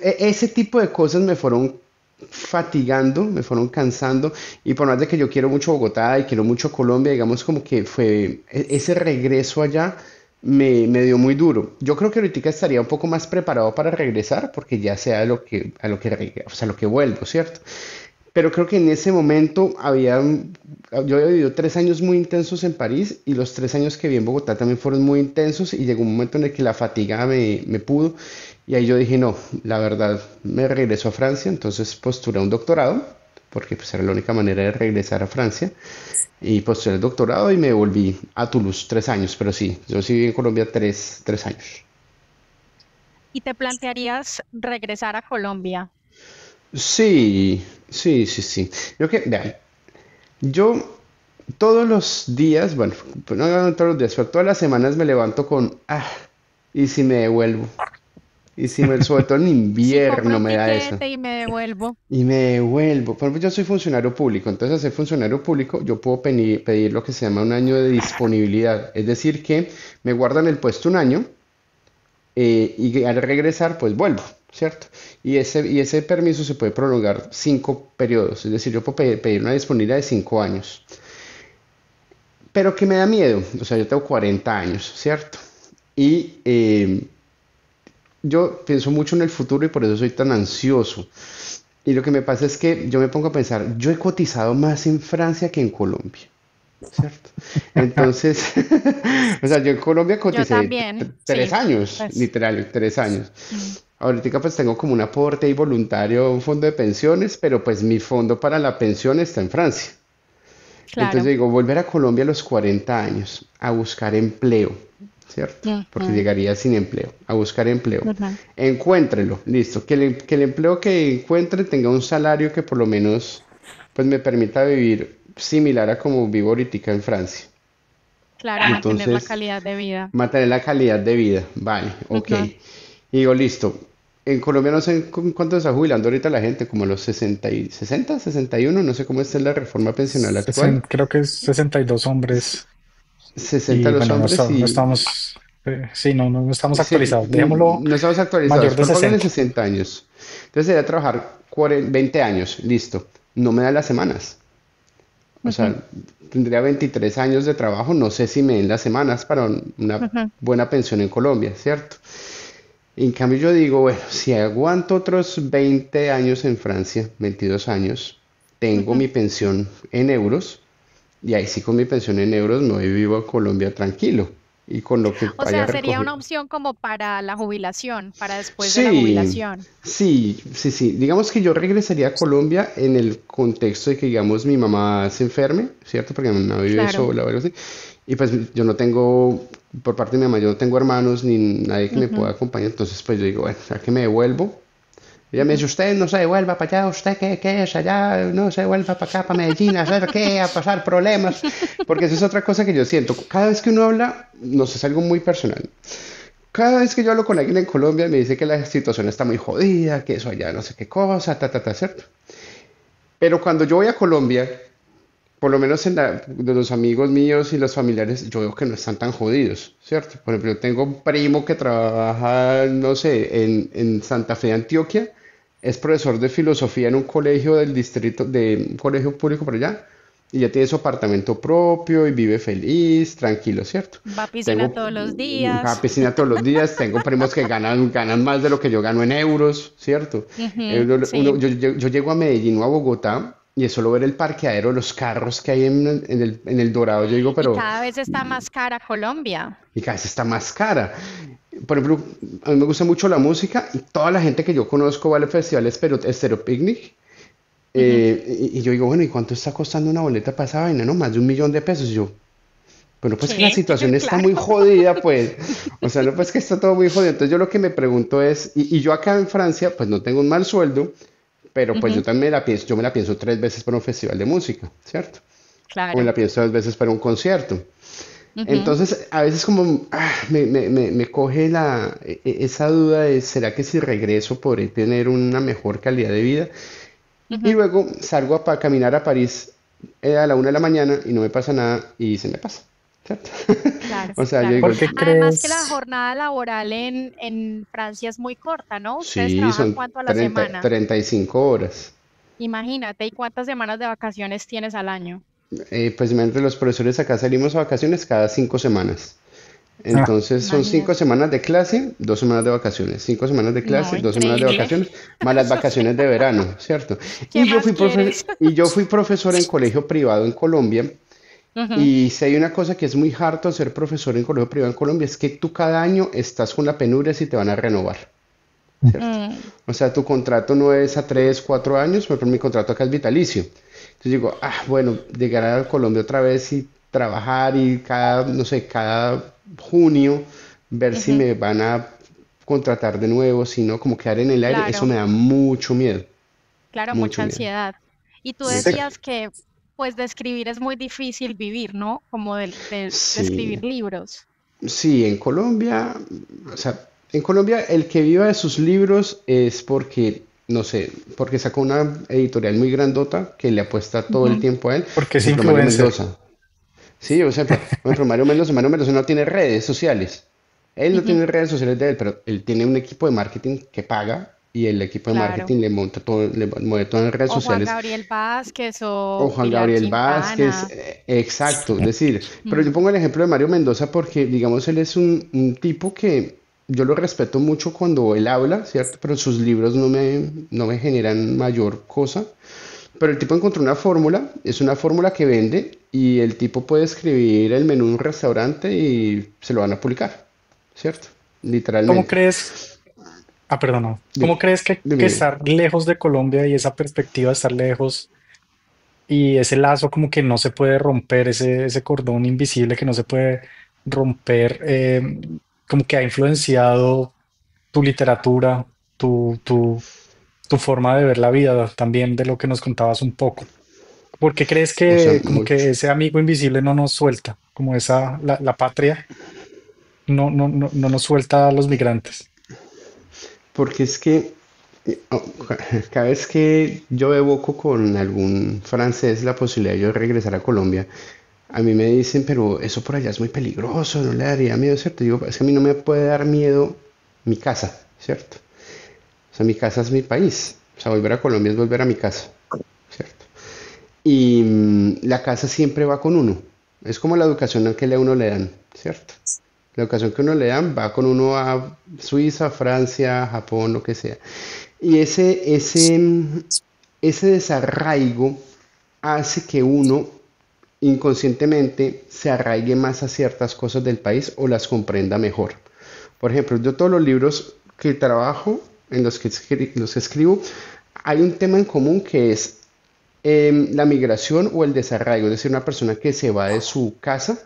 ese tipo de cosas me fueron fatigando, me fueron cansando, y por más de que yo quiero mucho Bogotá y quiero mucho Colombia, digamos como que fue ese regreso allá me dio muy duro. Yo creo que ahorita estaría un poco más preparado para regresar, porque ya sea o sea, lo que vuelvo, ¿cierto? Pero creo que en ese momento yo había vivido 3 años muy intensos en París y los 3 años que viví en Bogotá también fueron muy intensos y llegó un momento en el que la fatiga me pudo y ahí yo dije, no, la verdad, me regreso a Francia, entonces postulé a un doctorado, porque pues era la única manera de regresar a Francia y postulé el doctorado y me volví a Toulouse 3 años, pero sí, yo sí viví en Colombia tres años. ¿Y te plantearías regresar a Colombia? Sí, sí, sí, sí. Vean, yo todos los días, bueno, pues no todos los días, pero todas las semanas me levanto ¿y si me devuelvo? Sobre todo en Si compro invierno un me da eso. tiquete y me devuelvo. Y me devuelvo. Por ejemplo, yo soy funcionario público, entonces al ser funcionario público yo puedo pedir lo que se llama un año de disponibilidad. Es decir, que me guardan el puesto un año y que al regresar pues vuelvo, ¿cierto? Y ese permiso se puede prolongar 5 periodos, es decir, yo puedo pedir una disponibilidad de 5 años. Pero que me da miedo, o sea, yo tengo 40 años, ¿cierto? Y yo pienso mucho en el futuro y por eso soy tan ansioso. Y lo que me pasa es que yo me pongo a pensar, yo he cotizado más en Francia que en Colombia, ¿cierto? Entonces, o sea, yo en Colombia Yo coticé también, tres sí, años, pues, literal, 3 años. mm, Ahorita pues tengo como un aporte y voluntario a un fondo de pensiones, pero pues mi fondo para la pensión está en Francia. Entonces yo claro. digo, volver a Colombia a los 40 años a buscar empleo, ¿cierto? Porque Ujú, llegaría sin empleo, a buscar empleo. ujú. Encuéntrelo, listo. Que el empleo que encuentre tenga un salario que por lo menos pues me permita vivir similar a como vivo ahorita en Francia. Claro, mantener la Entonces, calidad de vida. mantener la calidad de vida. Vale, ok. Ujú. Y digo, listo. En Colombia no sé cuánto está jubilando ahorita la gente, como a los 61, no sé cómo está la reforma pensional actual. Creo que es 62 hombres 60 y los bueno, hombres no y estamos, sí, no estamos sí, actualizados. Dejémoslo no estamos actualizados, mayor de pero pónganle 60. 60 años. Entonces sería trabajar 20 años, listo. No me da las semanas. O Ujú, sea, tendría 23 años de trabajo, no sé si me den las semanas para una ujú, buena pensión en Colombia, ¿cierto? En cambio yo digo, bueno, si aguanto otros 20 años en Francia, 22 años, tengo ujú. mi pensión en euros, y ahí sí con mi pensión en euros me voy vivo a Colombia tranquilo. y con lo que O haya sea, sería recogido. una opción como para la jubilación, para después de la Sí, jubilación. sí. Digamos que yo regresaría a Colombia en el contexto de que, digamos, mi mamá se enferme, ¿cierto? Porque mi mamá vive Claro. sola o algo así. Y pues yo no tengo, por parte de mi mamá, yo no tengo hermanos ni nadie que me pueda Ujú, acompañar. Entonces, pues yo digo, bueno, ya que me devuelvo. Ella me ujú. dice, usted no se devuelva para allá, usted qué es allá, no se devuelva para acá, para Medellín, a hacer qué, a pasar problemas. Porque eso es otra cosa que yo siento. Cada vez que uno habla, no sé, es algo muy personal. Cada vez que yo hablo con alguien en Colombia me dice que la situación está muy jodida, que eso allá no sé qué cosa, ¿cierto? Pero cuando yo voy a Colombia, por lo menos de los amigos míos y los familiares, yo veo que no están tan jodidos, ¿cierto? Por ejemplo, yo tengo un primo que trabaja, no sé, en Santa Fe, Antioquia, es profesor de filosofía en un colegio del distrito, de un colegio público por allá, y ya tiene su apartamento propio y vive feliz, tranquilo, ¿cierto? Va a piscina Tengo todos los a días. piscina todos los días, tengo primos que ganan más de lo que yo gano en euros, ¿cierto? Ujú, sí. Yo llego a Medellín o a Bogotá y es solo ver el parqueadero, los carros que hay en el Dorado. Yo digo, Y pero cada vez está más cara Colombia. mi casa está más cara. Por ejemplo, a mí me gusta mucho la música y toda la gente que yo conozco va al festival Estéreo Picnic. Ujú. Y yo digo, bueno, ¿y cuánto está costando una boleta para esa vaina? No, más de 1 millón de pesos. Y yo, bueno, pues que la ¿Qué? situación está Claro. muy jodida, pues. O sea, no, pues que está todo muy jodido. Entonces yo lo que me pregunto es, y yo acá en Francia, pues no tengo un mal sueldo, pero pues yo Ujú, también me la pienso, yo me la pienso 3 veces para un festival de música, ¿cierto? O me claro. la pienso 2 veces para un concierto. Ujú, Entonces, a veces como me coge esa duda de, ¿será que si regreso podré tener una mejor calidad de vida? Y ujú. luego salgo caminar a París a la 1 de la mañana y no me pasa nada y se me pasa, ¿cierto? Claro, O sea, yo claro. digo, ¿Por qué Además que la crees? jornada laboral en Francia es muy corta, ¿no? ¿Ustedes sí, trabajan son cuánto a la 30 semana? 35 horas. Imagínate, ¿y cuántas semanas de vacaciones tienes al año? Pues mientras los profesores acá salimos a vacaciones cada 5 semanas. Ah, Entonces son cinco Imagínate. semanas de clase, 2 semanas de vacaciones, 5 semanas de No, clase, 2 semanas de increíble. vacaciones, más las Eso sí. vacaciones de verano, ¿cierto? ¿Qué más quieres? Y yo fui profesor en colegio privado en Colombia Ujú, y si hay una cosa que es muy harto ser profesor en colegio privado en Colombia es que tú cada año estás con la penuria si te van a renovar, ¿cierto? mm, O sea, tu contrato no es a 3, 4 años, por ejemplo, mi contrato acá es vitalicio. Entonces digo, bueno, llegar a Colombia otra vez y trabajar y cada, no sé, cada junio ver si ujú, me van a contratar de nuevo, si no, como quedar en el aire, eso claro, me da mucho miedo, claro, mucho mucha miedo. ansiedad. Y tú sí. decías que, pues, de escribir es muy difícil vivir, ¿no? Como de Sí, escribir libros. sí, en Colombia, o sea, en Colombia el que viva de sus libros es porque, no sé, porque sacó una editorial muy grandota que le apuesta todo el Ujú, tiempo a él. Porque Por es ejemplo, Mario influencer. Mendoza. Sí, o sea, por ejemplo, Mario Mendoza no tiene redes sociales. Él no ujú, tiene redes sociales de él, pero él tiene un equipo de marketing que paga y el equipo de claro. marketing le monta todo, le mueve todo en redes O Juan sociales. Gabriel Vázquez O o Juan Pilar Gabriel Vázquez, Quintana. exacto, es decir, pero yo Mm, pongo el ejemplo de Mario Mendoza porque, digamos, él es un tipo que yo lo respeto mucho cuando él habla, ¿cierto? Pero sus libros no me generan mayor cosa. Pero el tipo encontró una fórmula, es una fórmula que vende y el tipo puede escribir el menú de un restaurante y se lo van a publicar, ¿cierto? ¿Cómo Literalmente. crees? Ah, perdón, no. Dime, ¿Cómo crees que dime. estar lejos de Colombia y esa perspectiva de estar lejos y ese lazo como que no se puede romper, ese cordón invisible que no se puede romper, como que ha influenciado tu literatura, tu forma de ver la vida, también de lo que nos contabas un poco? ¿Por qué crees O sea, que como mucho. que ese amigo invisible no nos suelta, como la patria no nos suelta a los migrantes? Porque es que cada vez que yo evoco con algún francés la posibilidad de yo regresar a Colombia, a mí me dicen, pero eso por allá es muy peligroso, no le daría miedo, ¿cierto? Digo, es que a mí no me puede dar miedo mi casa, ¿cierto? O sea, mi casa es mi país. O sea, volver a Colombia es volver a mi casa, ¿cierto? Y la casa siempre va con uno. Es como la educación que a uno le dan, ¿cierto? La educación que uno le dan va con uno a Suiza, Francia, Japón, lo que sea. Y ese desarraigo hace que uno inconscientemente se arraigue más a ciertas cosas del país o las comprenda mejor. Por ejemplo, yo todos los libros que trabajo, en los que escribo, hay un tema en común que es la migración o el desarraigo, es decir, una persona que se va de su casa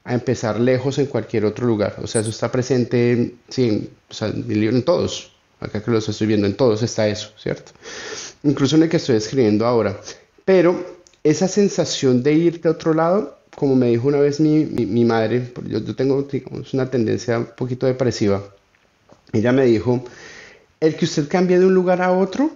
a empezar lejos en cualquier otro lugar. O sea, eso está presente sí, o sea, en el libro, en todos. Acá que los estoy viendo, en todos está eso, ¿cierto? Incluso en el que estoy escribiendo ahora. Pero esa sensación de irte a otro lado, como me dijo una vez mi madre, porque yo tengo, digamos, una tendencia un poquito depresiva. Ella me dijo, el que usted cambie de un lugar a otro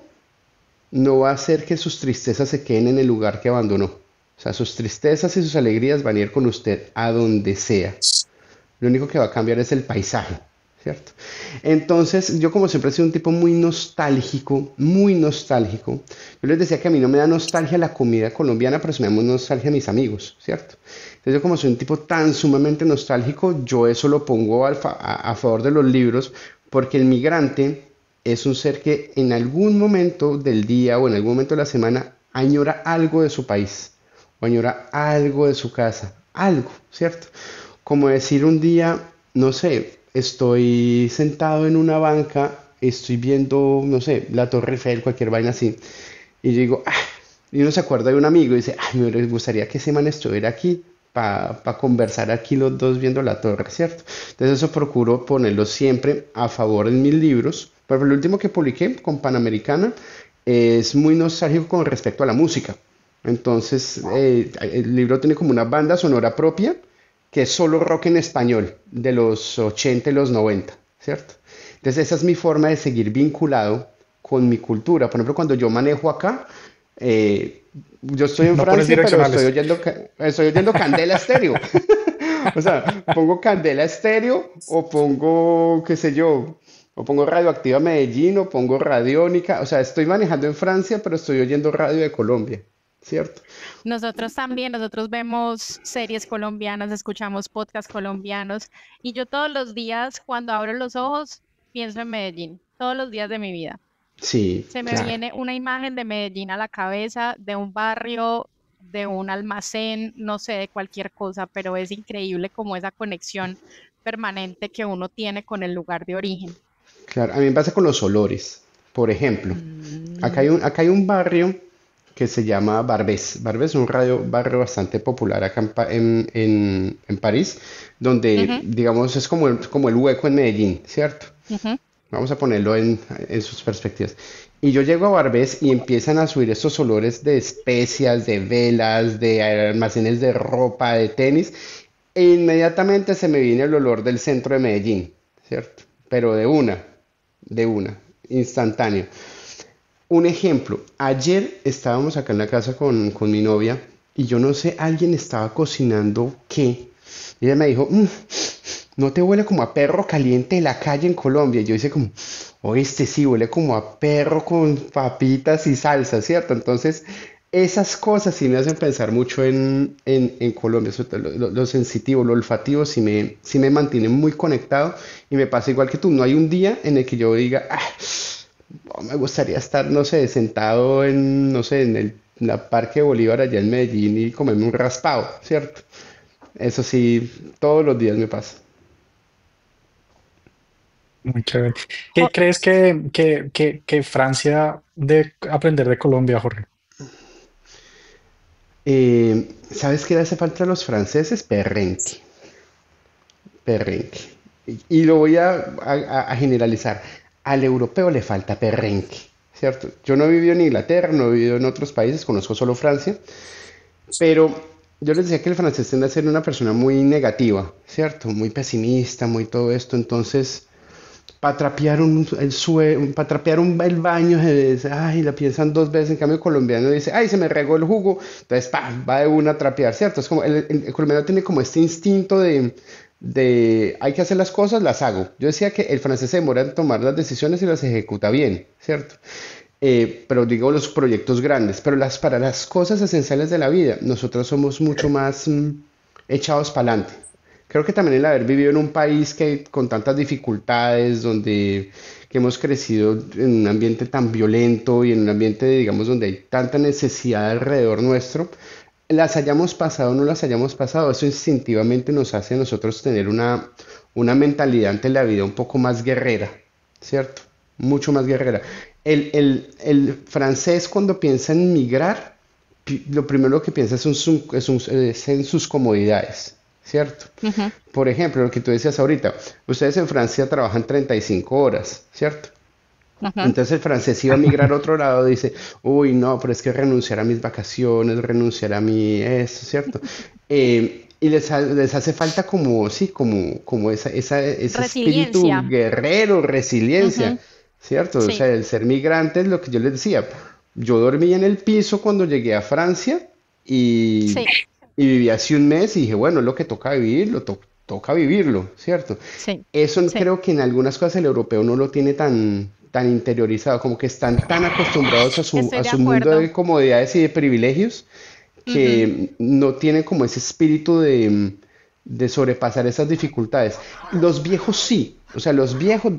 no va a hacer que sus tristezas se queden en el lugar que abandonó. O sea, sus tristezas y sus alegrías van a ir con usted a donde sea. Lo único que va a cambiar es el paisaje, ¿cierto? Entonces, yo como siempre he sido un tipo muy nostálgico, muy nostálgico. Yo les decía que a mí no me da nostalgia la comida colombiana, pero sí me da nostalgia a mis amigos, ¿cierto? Entonces, yo como soy un tipo tan sumamente nostálgico, yo eso lo pongo a favor de los libros, porque el migrante es un ser que en algún momento del día o en algún momento de la semana añora algo de su país o añora algo de su casa, algo, ¿cierto? Como decir un día, no sé, estoy sentado en una banca, estoy viendo, no sé, la Torre Eiffel, cualquier vaina así, y yo digo, y uno se acuerda de un amigo y dice, me gustaría que ese man estuviera aquí para conversar aquí los dos viendo la torre, ¿cierto? Entonces eso procuro ponerlo siempre a favor en mis libros. Por ejemplo, el último que publiqué con Panamericana es muy nostálgico con respecto a la música. Entonces, el libro tiene como una banda sonora propia que es solo rock en español de los 80 y los 90, ¿cierto? Entonces, esa es mi forma de seguir vinculado con mi cultura. Por ejemplo, cuando yo manejo acá, eh, yo estoy en No pones Francia, pero direccionales. estoy oyendo Candela Estéreo. O sea, pongo Candela Estéreo o pongo, qué sé yo, o pongo Radioactiva Medellín o pongo Radiónica. O sea, estoy manejando en Francia, pero estoy oyendo radio de Colombia, ¿cierto? Nosotros también, nosotros vemos series colombianas, escuchamos podcasts colombianos y yo todos los días cuando abro los ojos pienso en Medellín, todos los días de mi vida. Sí, Se me claro. viene una imagen de Medellín a la cabeza, de un barrio, de un almacén, no sé, de cualquier cosa, pero es increíble como esa conexión permanente que uno tiene con el lugar de origen. Claro, a mí me pasa con los olores. Por ejemplo, Mm, acá hay un barrio que se llama Barbès. Barbès es un barrio bastante popular acá en París, donde, ujú, digamos, es como el hueco en Medellín, ¿cierto? ujú. Vamos a ponerlo en sus perspectivas. Y yo llego a Barbés y empiezan a subir estos olores de especias, de velas, de almacenes de ropa, de tenis. E inmediatamente se me viene el olor del centro de Medellín, ¿cierto? Pero de una, instantáneo. Un ejemplo, ayer estábamos acá en la casa con mi novia y yo no sé, alguien estaba cocinando qué. Y ella me dijo, ¿no te huele como a perro caliente de la calle en Colombia? Y yo hice como, oíste, sí, huele como a perro con papitas y salsa, ¿cierto? Entonces, esas cosas sí me hacen pensar mucho en Colombia, sobre todo lo sensitivo, lo olfativo, sí me mantiene muy conectado y me pasa igual que tú. No hay un día en el que yo diga, me gustaría estar, no sé, sentado en, no sé, en la Parque Bolívar allá en Medellín y comerme un raspado, ¿cierto? Eso sí, todos los días me pasa. Muy chévere. ¿Qué Jo- crees que Francia debe aprender de Colombia, Jorge? ¿Sabes qué le hace falta a los franceses? Perrenque, perrenque. Y lo voy a generalizar. Al europeo le falta perrenque, ¿cierto? Yo no he vivido en Inglaterra, no he vivido en otros países, conozco solo Francia, pero yo les decía que el francés tiende a ser una persona muy negativa, ¿cierto? Muy pesimista, muy todo esto. Entonces, para trapear para trapear el baño, se dice, ay, la piensan dos veces. En cambio, el colombiano dice, ay, se me regó el jugo. Entonces, ¡pam! Va de una a trapear, ¿cierto? Es como el colombiano tiene como este instinto de hay que hacer las cosas, las hago. Yo decía que el francés se demora en tomar las decisiones y las ejecuta bien, ¿cierto? Pero digo los proyectos grandes, pero para las cosas esenciales de la vida, nosotros somos mucho más echados para adelante. Creo que también el haber vivido en un país que con tantas dificultades, donde que hemos crecido en un ambiente tan violento y en un ambiente, digamos, donde hay tanta necesidad alrededor nuestro, las hayamos pasado o no las hayamos pasado, eso instintivamente nos hace a nosotros tener una mentalidad ante la vida un poco más guerrera, ¿cierto? Mucho más guerrera. El francés cuando piensa en migrar, lo primero que piensa es en sus comodidades, ¿cierto? Ujú, Por ejemplo, lo que tú decías ahorita, ustedes en Francia trabajan 35 horas, ¿cierto? ujú. Entonces el francés iba a migrar a otro lado, dice, uy, no, pero es que renunciar a mis vacaciones, renunciar a mi esto, ¿cierto? Y les hace falta como, sí, como ese espíritu Resiliencia. guerrero, resiliencia, Ujú, ¿cierto? O sí, sea, el ser migrante es lo que yo les decía. Yo dormí en el piso cuando llegué a Francia y, sí, y viví así un mes y dije, bueno, es lo que toca vivir, toca vivirlo, ¿cierto? sí, Eso sí. creo que en algunas cosas el europeo no lo tiene tan interiorizado, como que están tan acostumbrados a Estoy a de su mundo acuerdo. de comodidades y de privilegios Ujú, que no tienen como ese espíritu de sobrepasar esas dificultades. Los viejos sí, o sea, los viejos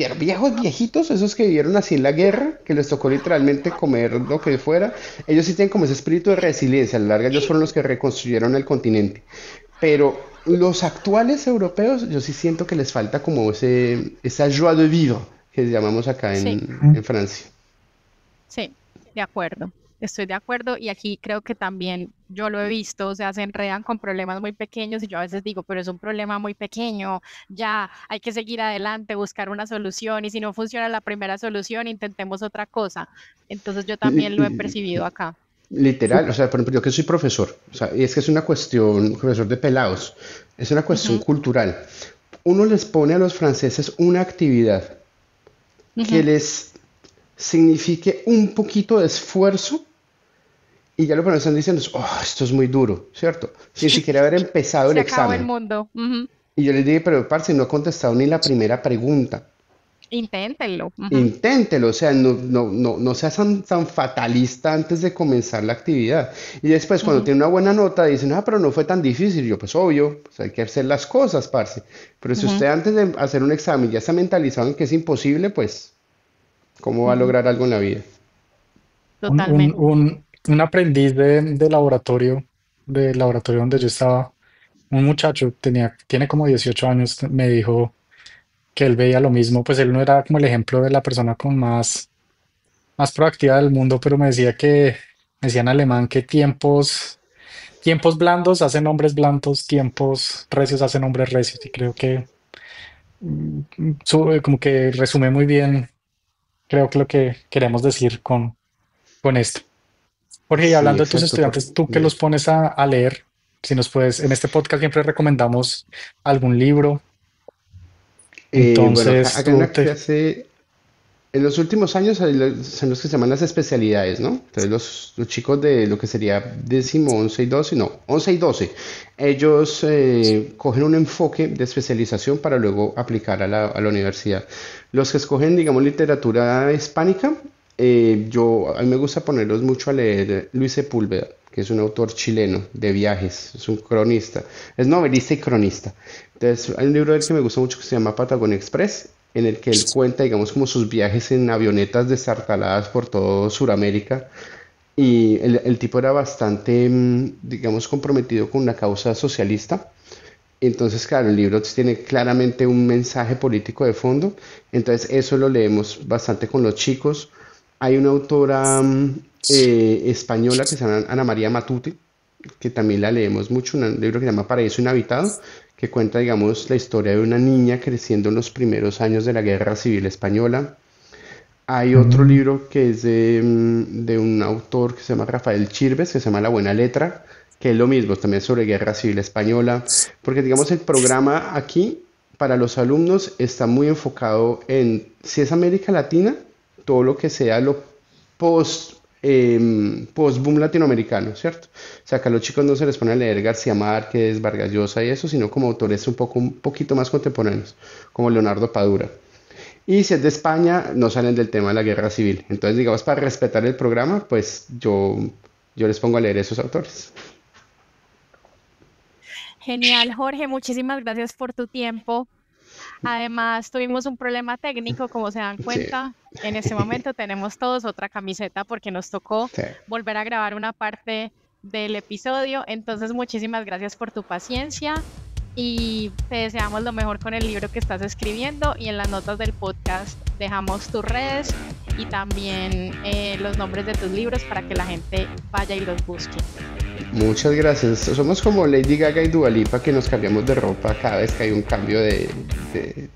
viejitos, esos que vivieron así en la guerra, que les tocó literalmente comer lo que fuera, ellos sí tienen como ese espíritu de resiliencia. A la larga ellos fueron los que reconstruyeron el continente. Pero los actuales europeos, yo sí siento que les falta como esa joie de vivre que llamamos acá sí. en Francia. Sí, de acuerdo. Estoy de acuerdo y aquí creo que también yo lo he visto, o sea, se enredan con problemas muy pequeños y yo a veces digo, pero es un problema muy pequeño, ya hay que seguir adelante, buscar una solución y si no funciona la primera solución, intentemos otra cosa. Entonces yo también lo he percibido acá. Literal, o sea, por ejemplo, yo que soy profesor, o sea, y es que es una cuestión, profesor de pelados, es una cuestión Ujú, cultural. Uno les pone a los franceses una actividad que ujú. les signifique un poquito de esfuerzo y ya lo que están diciendo es, oh, esto es muy duro, ¿cierto? Sin siquiera haber empezado el Se acabó el examen. mundo. Ujú. Y yo les dije, pero parce, no ha contestado ni la primera pregunta. Inténtenlo. Ujú, Inténtelo, o sea, no seas tan fatalista antes de comenzar la actividad. Y después, cuando ujú, tiene una buena nota, dicen, ah, pero no fue tan difícil. Yo, pues obvio, pues hay que hacer las cosas, parce. Pero si ujú, usted antes de hacer un examen ya está mentalizado en que es imposible, pues, ¿cómo va a ujú. lograr algo en la vida? Totalmente. Un aprendiz de laboratorio donde yo estaba, un muchacho, tiene como 18 años, me dijo que él veía lo mismo, pues él no era como el ejemplo de la persona con más proactiva del mundo, pero me decía en alemán que tiempos blandos hacen hombres blandos, tiempos recios hacen hombres recios, y creo que como que resume muy bien, creo que lo que queremos decir con esto. Jorge, y Sí, hablando de tus exacto. estudiantes, tú que los pones a leer, si nos puedes, en este podcast siempre recomendamos algún libro, Bueno, entonces acá en la clase, en los últimos años son los que se llaman las especialidades, ¿no? Entonces los chicos de lo que sería décimo, 11 y 12, no, 11 y 12, ellos cogen un enfoque de especialización para luego aplicar a a la universidad. Los que escogen, digamos, literatura hispánica, a mí me gusta ponerlos mucho a leer Luis Sepúlveda, que es un autor chileno de viajes, es un cronista, es novelista y cronista. Entonces, hay un libro de él que me gusta mucho que se llama Patagonia Express, en el que él cuenta, digamos, como sus viajes en avionetas destartaladas por todo Sudamérica. Y el tipo era bastante, digamos, comprometido con una causa socialista. Entonces, claro, el libro tiene claramente un mensaje político de fondo. Entonces, eso lo leemos bastante con los chicos. Hay una autora española que se llama Ana María Matute, que también la leemos mucho, un libro que se llama Paraíso Inhabitado, que cuenta, digamos, la historia de una niña creciendo en los primeros años de la Guerra Civil Española. Hay otro Mm, libro que es de un autor que se llama Rafael Chirves, que se llama La Buena Letra, que es lo mismo, también sobre Guerra Civil Española, porque digamos el programa aquí para los alumnos está muy enfocado en, si es América Latina, todo lo que sea lo post boom latinoamericano, ¿cierto? O sea, que a los chicos no se les pone a leer García Márquez, Vargas Llosa y eso, sino como autores un poquito más contemporáneos, como Leonardo Padura. Y si es de España, no salen del tema de la guerra civil. Entonces, digamos, para respetar el programa, pues yo les pongo a leer esos autores. Genial, Jorge, muchísimas gracias por tu tiempo. Además, tuvimos un problema técnico, como se dan Sí, cuenta. En este momento tenemos todos otra camiseta porque nos tocó sí. volver a grabar una parte del episodio. Entonces, muchísimas gracias por tu paciencia y te deseamos lo mejor con el libro que estás escribiendo, y en las notas del podcast dejamos tus redes y también los nombres de tus libros para que la gente vaya y los busque. Muchas gracias. Somos como Lady Gaga y Dua Lipa, que nos cambiamos de ropa cada vez que hay un cambio en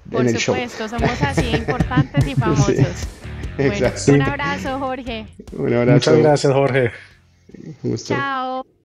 Por el show. supuesto, somos así importantes y Sí, famosos. Bueno, exacto. un Sí, abrazo, Jorge. Un muchas abrazo. gracias, Jorge. Gusto. Chao.